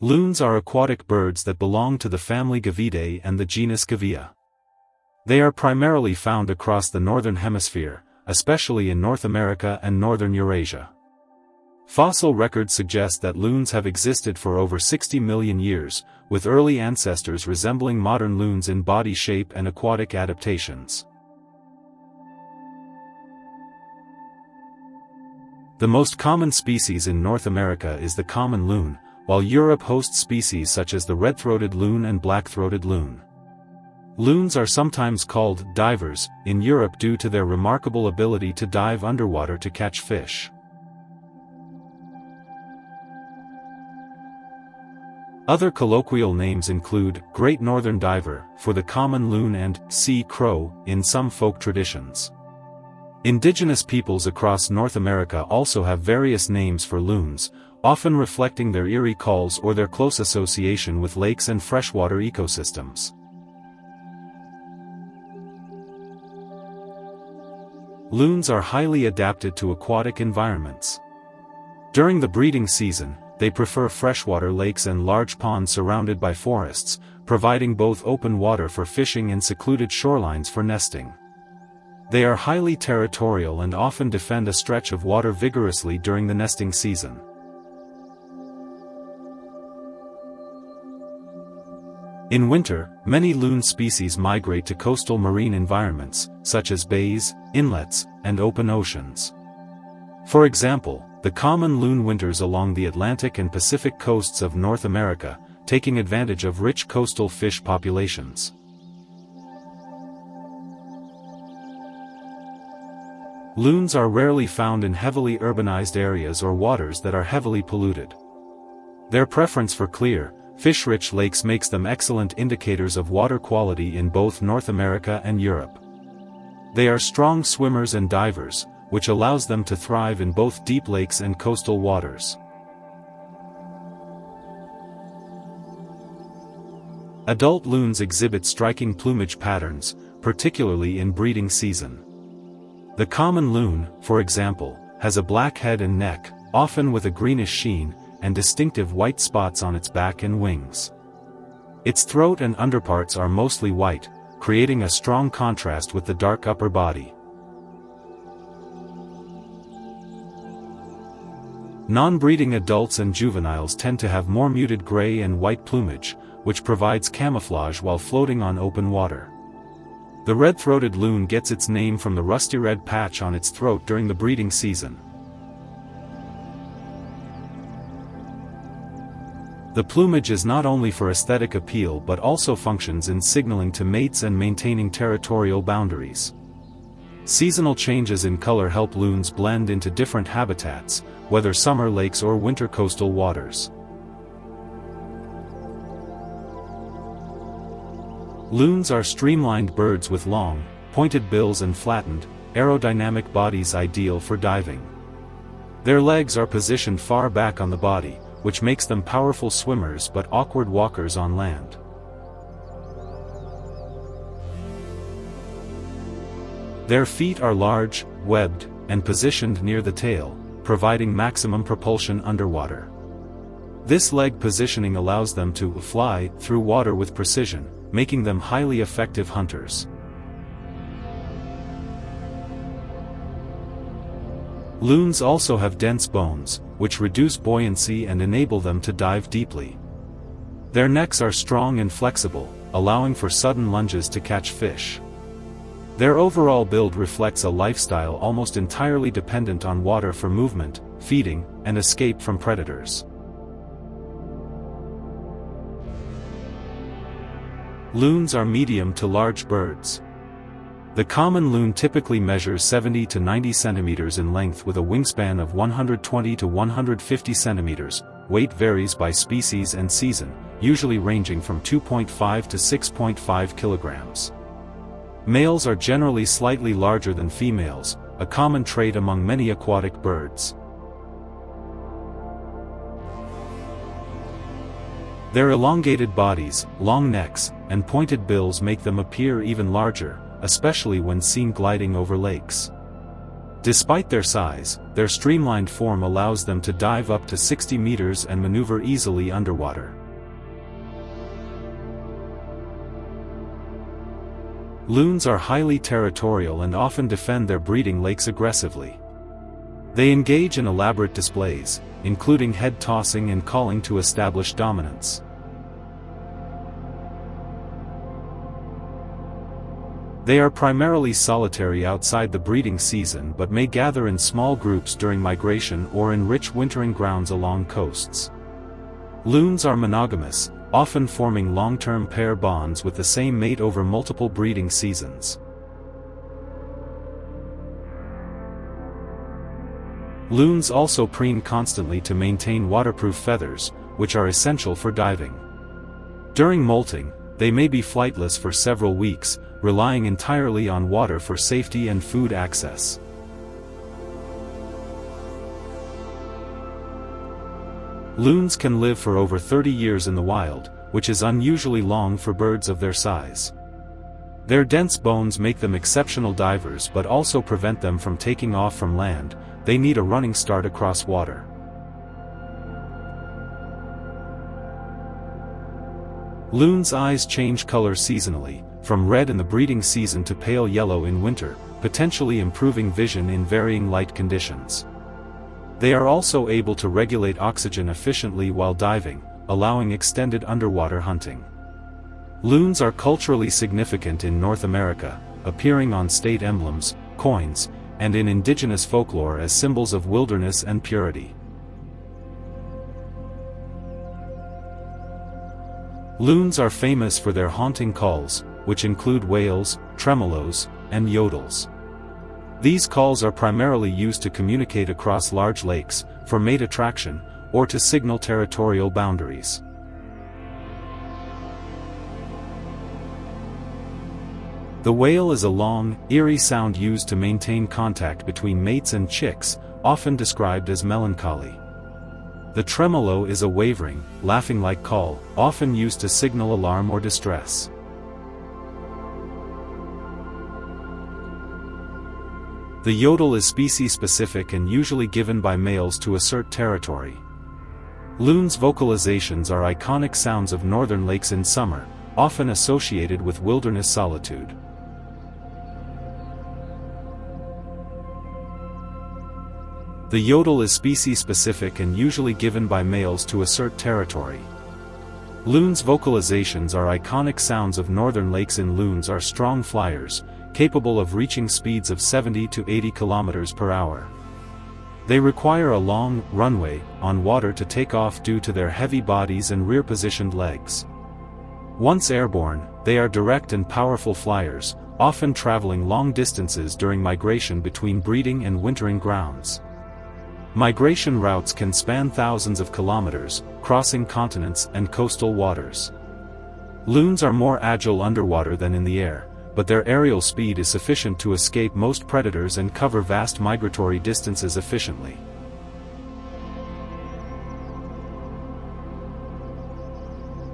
Loons are aquatic birds that belong to the family Gaviidae and the genus Gaviidae. They are primarily found across the northern hemisphere, especially in North America and northern Eurasia. Fossil records suggest that loons have existed for over 60 million years, with early ancestors resembling modern loons in body shape and aquatic adaptations. The most common species in North America is the common loon, while Europe hosts species such as the red-throated loon and black-throated loon. Loons are sometimes called divers in Europe due to their remarkable ability to dive underwater to catch fish. Other colloquial names include Great Northern Diver for the common loon and sea crow in some folk traditions. Indigenous peoples across North America also have various names for loons, often reflecting their eerie calls or their close association with lakes and freshwater ecosystems. Loons are highly adapted to aquatic environments. During the breeding season, they prefer freshwater lakes and large ponds surrounded by forests, providing both open water for fishing and secluded shorelines for nesting. They are highly territorial and often defend a stretch of water vigorously during the nesting season. In winter, many loon species migrate to coastal marine environments, such as bays, inlets, and open oceans. For example, the common loon winters along the Atlantic and Pacific coasts of North America, taking advantage of rich coastal fish populations. Loons are rarely found in heavily urbanized areas or waters that are heavily polluted. Their preference for clear, fish-rich lakes makes them excellent indicators of water quality in both North America and Europe. They are strong swimmers and divers, which allows them to thrive in both deep lakes and coastal waters. Adult loons exhibit striking plumage patterns, particularly in breeding season. The common loon, for example, has a black head and neck, often with a greenish sheen, and distinctive white spots on its back and wings. Its throat and underparts are mostly white, creating a strong contrast with the dark upper body. Non-breeding adults and juveniles tend to have more muted gray and white plumage, which provides camouflage while floating on open water. The red-throated loon gets its name from the rusty red patch on its throat during the breeding season. The plumage is not only for aesthetic appeal but also functions in signaling to mates and maintaining territorial boundaries. Seasonal changes in color help loons blend into different habitats, whether summer lakes or winter coastal waters. Loons are streamlined birds with long, pointed bills and flattened, aerodynamic bodies ideal for diving. Their legs are positioned far back on the body, which makes them powerful swimmers but awkward walkers on land. Their feet are large, webbed, and positioned near the tail, providing maximum propulsion underwater. This leg positioning allows them to fly through water with precision, making them highly effective hunters. Loons also have dense bones, which reduce buoyancy and enable them to dive deeply. Their necks are strong and flexible, allowing for sudden lunges to catch fish. Their overall build reflects a lifestyle almost entirely dependent on water for movement, feeding, and escape from predators. Loons are medium to large birds. The common loon typically measures 70 to 90 centimeters in length with a wingspan of 120 to 150 centimeters. Weight varies by species and season, usually ranging from 2.5 to 6.5 kilograms. Males are generally slightly larger than females, a common trait among many aquatic birds. Their elongated bodies, long necks, and pointed bills make them appear even larger, especially when seen gliding over lakes. Despite their size, their streamlined form allows them to dive up to 60 meters and maneuver easily underwater. Loons are highly territorial and often defend their breeding lakes aggressively. They engage in elaborate displays, including head tossing and calling to establish dominance. They are primarily solitary outside the breeding season but may gather in small groups during migration or in rich wintering grounds along coasts. Loons are monogamous, often forming long-term pair bonds with the same mate over multiple breeding seasons. Loons also preen constantly to maintain waterproof feathers, which are essential for diving. During molting, they may be flightless for several weeks, relying entirely on water for safety and food access. Loons can live for over 30 years in the wild, which is unusually long for birds of their size. Their dense bones make them exceptional divers but also prevent them from taking off from land. They need a running start across water. Loons' eyes change color seasonally, from red in the breeding season to pale yellow in winter, potentially improving vision in varying light conditions. They are also able to regulate oxygen efficiently while diving, allowing extended underwater hunting. Loons are culturally significant in North America, appearing on state emblems, coins, and in indigenous folklore as symbols of wilderness and purity. Loons are famous for their haunting calls, which include wails, tremolos, and yodels. These calls are primarily used to communicate across large lakes, for mate attraction, or to signal territorial boundaries. The wail is a long, eerie sound used to maintain contact between mates and chicks, often described as melancholy. The tremolo is a wavering, laughing-like call, often used to signal alarm or distress. The yodel is species-specific and usually given by males to assert territory. Loons' vocalizations are iconic sounds of northern lakes in summer, often associated with wilderness solitude. The yodel is species-specific and usually given by males to assert territory. Loons' vocalizations are iconic sounds of northern lakes. Loons are strong flyers, capable of reaching speeds of 70 to 80 km per hour. They require a long runway on water to take off due to their heavy bodies and rear-positioned legs. Once airborne, they are direct and powerful flyers, often traveling long distances during migration between breeding and wintering grounds. Migration routes can span thousands of kilometers, crossing continents and coastal waters. Loons are more agile underwater than in the air, but their aerial speed is sufficient to escape most predators and cover vast migratory distances efficiently.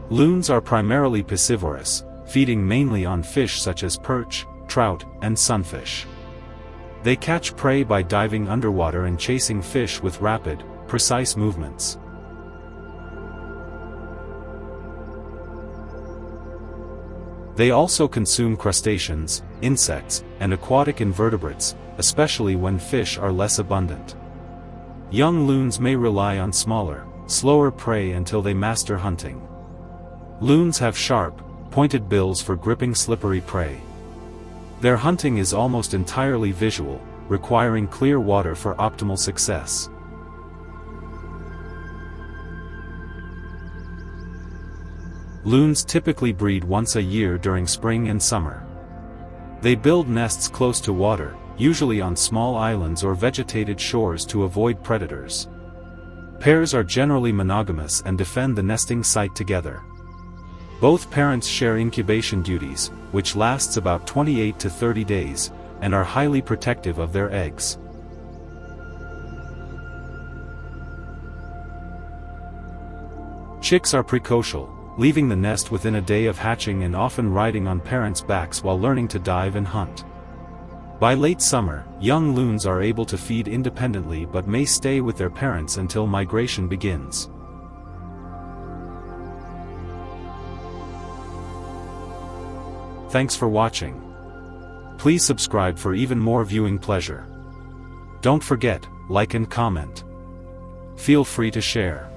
Loons are primarily piscivorous, feeding mainly on fish such as perch, trout, and sunfish. They catch prey by diving underwater and chasing fish with rapid, precise movements. They also consume crustaceans, insects, and aquatic invertebrates, especially when fish are less abundant. Young loons may rely on smaller, slower prey until they master hunting. Loons have sharp, pointed bills for gripping slippery prey. Their hunting is almost entirely visual, requiring clear water for optimal success. Loons typically breed once a year during spring and summer. They build nests close to water, usually on small islands or vegetated shores to avoid predators. Pairs are generally monogamous and defend the nesting site together. Both parents share incubation duties, which lasts about 28 to 30 days, and are highly protective of their eggs. Chicks are precocial, leaving the nest within a day of hatching and often riding on parents' backs while learning to dive and hunt. By late summer, young loons are able to feed independently but may stay with their parents until migration begins. Thanks for watching. Please subscribe for even more viewing pleasure. Don't forget, like and comment. Feel free to share.